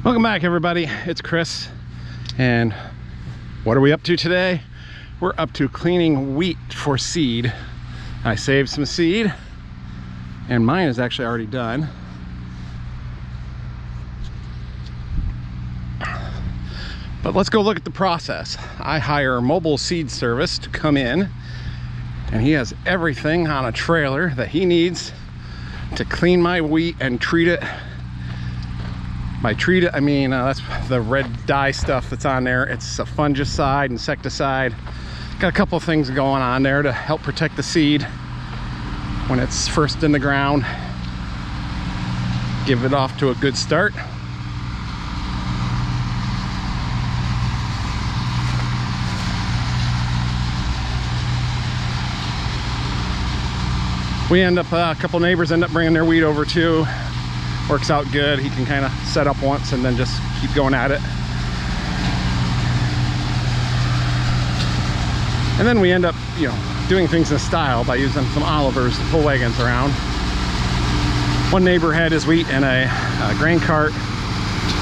Welcome back, everybody. It's Chris, and what are we up to today? We're up to cleaning wheat for seed. I saved some seed, and mine is actually already done. But let's go look at the process. I hire a mobile seed service to come in, and he has everything on a trailer that he needs to clean my wheat and treat it. By treat it, I mean that's the red dye stuff that's on there. It's a fungicide, insecticide. Got a couple of things going on there to help protect the seed when it's first in the ground. Give it off to a good start. We end up, a couple neighbors end up bringing their wheat over too. Works out good. He can kind of set up once and then just keep going at it. And then we end up, doing things in style by using some Olivers to pull wagons around. One neighbor had his wheat in a grain cart,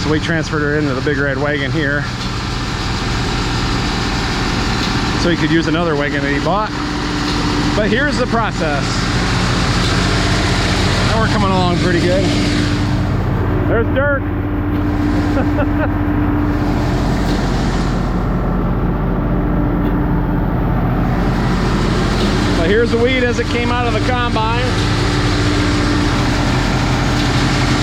so we transferred it into the big red wagon here, so he could use another wagon that he bought. But here's the process. Now we're coming along pretty good. There's dirt. But here's the wheat as it came out of the combine.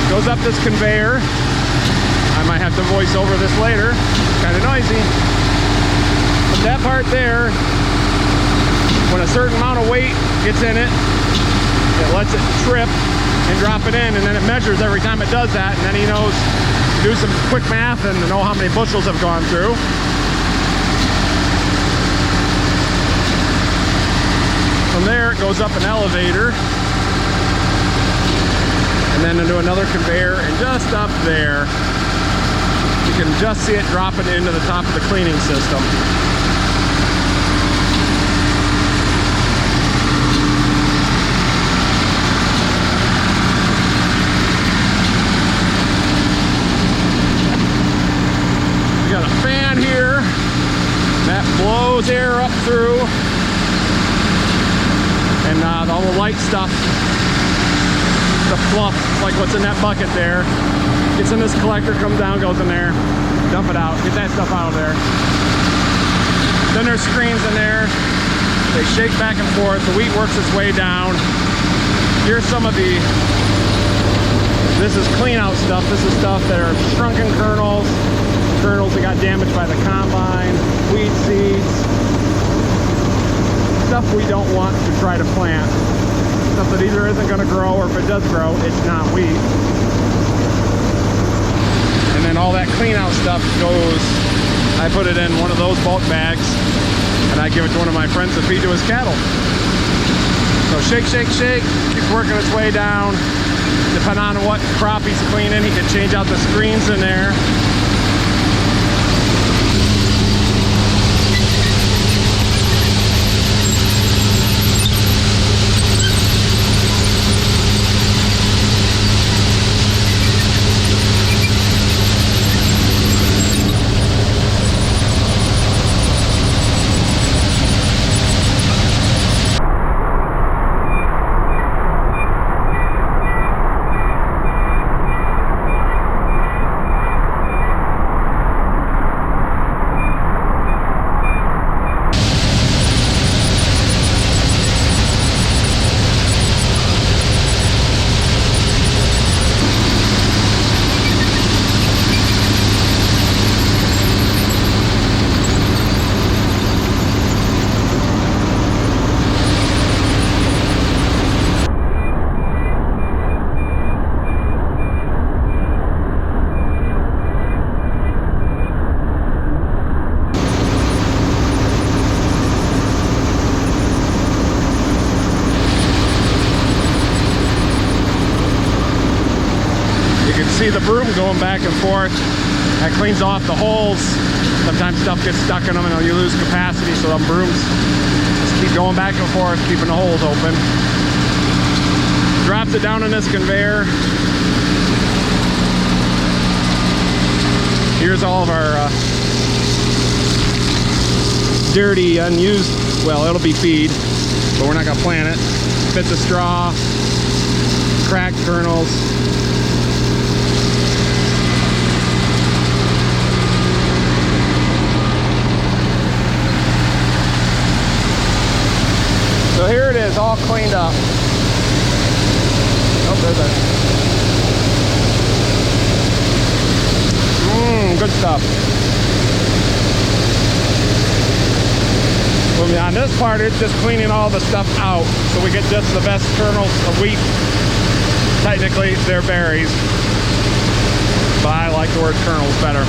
Goes up this conveyor. I might have to voice over this later. It's kind of noisy. But that part there, when a certain amount of weight gets in it, it lets it trip and drop it in, and then it measures every time it does that, and then he knows, do some quick math and know how many bushels have gone through. From there it goes up an elevator and then into another conveyor, and just up there you can just see it dropping into the top of the cleaning system. Here that blows air up through, and all the light stuff, the fluff, like what's in that bucket there, gets in this collector, comes down, goes in there, dump it out, get that stuff out of there. Then there's screens in there, they shake back and forth, the wheat works its way down. Here's some of this is clean out stuff. This is stuff that are shrunken kernels that got damaged by the combine, weed seeds, stuff we don't want to try to plant, stuff that either isn't going to grow, or if it does grow, it's not wheat. And then all that clean out stuff goes, I put it in one of those bulk bags, and I give it to one of my friends to feed to his cattle. So shake, shake, shake, keeps working its way down. Depending on what crop he's cleaning, he can change out the screens in there. see the broom going back and forth. That cleans off the holes. Sometimes stuff gets stuck in them and you lose capacity, so the brooms just keep going back and forth, keeping the holes open. Drops it down in this conveyor. Here's all of our dirty, unused, well, it'll be feed, but we're not gonna plant it. Bits of straw, cracked kernels. So here it is, all cleaned up. Oh, there's that. Good stuff. Well, on this part, it's just cleaning all the stuff out, so we get just the best kernels of wheat. Technically, they're berries, but I like the word kernels better.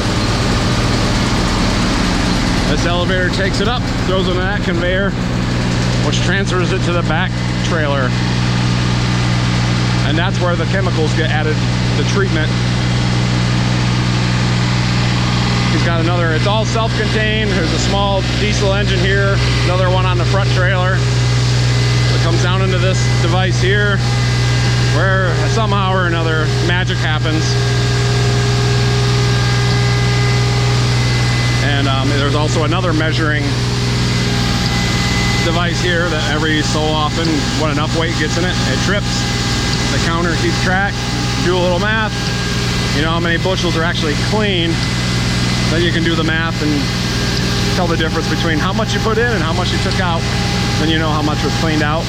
This elevator takes it up, throws it on that conveyor, which transfers it to the back trailer. And that's where the chemicals get added, the treatment. He's got another, it's all self-contained. There's a small diesel engine here, another one on the front trailer. It comes down into this device here, where somehow or another magic happens. And there's also another measuring device here that every so often, when enough weight gets in it, it trips. The counter keeps track, do a little math, you know how many bushels are actually clean. Then you can do the math and tell the difference between how much you put in and how much you took out. Then you know how much was cleaned out.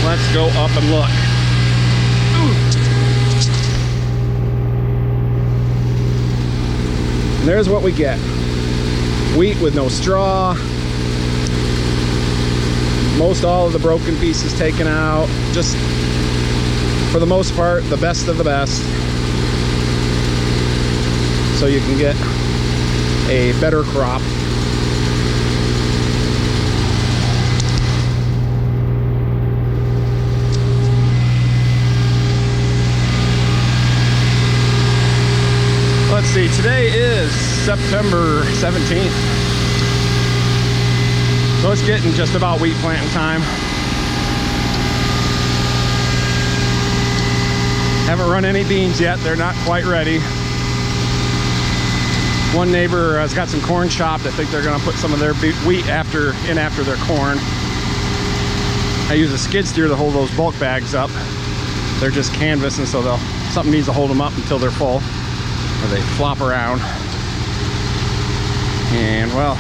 Let's go up and look. And there's what we get. Wheat with no straw. Most all of the broken pieces taken out. Just, for the most part, the best of the best. So you can get a better crop. Let's see, today is September 17th. So it's getting just about wheat planting time. Haven't run any beans yet, they're not quite ready. One neighbor has got some corn chopped. I think they're gonna put some of their wheat after their corn. I use a skid steer to hold those bulk bags up. They're just canvas, and so something needs to hold them up until they're full, or they flop around. And well,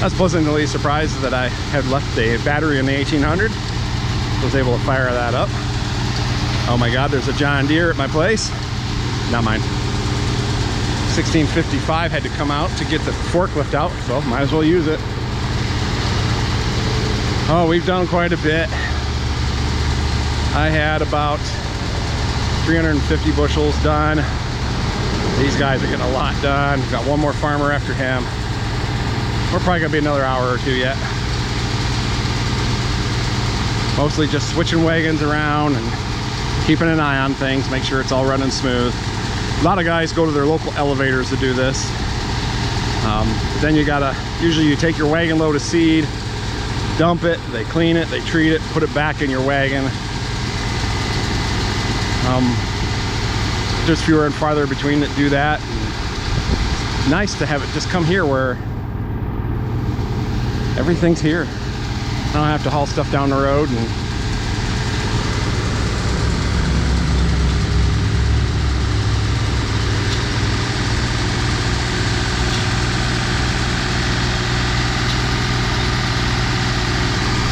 I was pleasantly surprised that I had left a battery in the 1800. Was able to fire that up. Oh my God, there's a John Deere at my place. Not mine. 1655 had to come out to get the forklift out, so might as well use it. Oh, we've done quite a bit. I had about 350 bushels done. These guys are getting a lot done. Got one more farmer after him. We're probably gonna be another hour or two yet. Mostly just switching wagons around and keeping an eye on things, make sure it's all running smooth. A lot of guys go to their local elevators to do this. Then you gotta, usually you take your wagon load of seed, dump it, they clean it, they treat it, put it back in your wagon. There's fewer and farther between that do that. And nice to have it just come here where everything's here. I don't have to haul stuff down the road and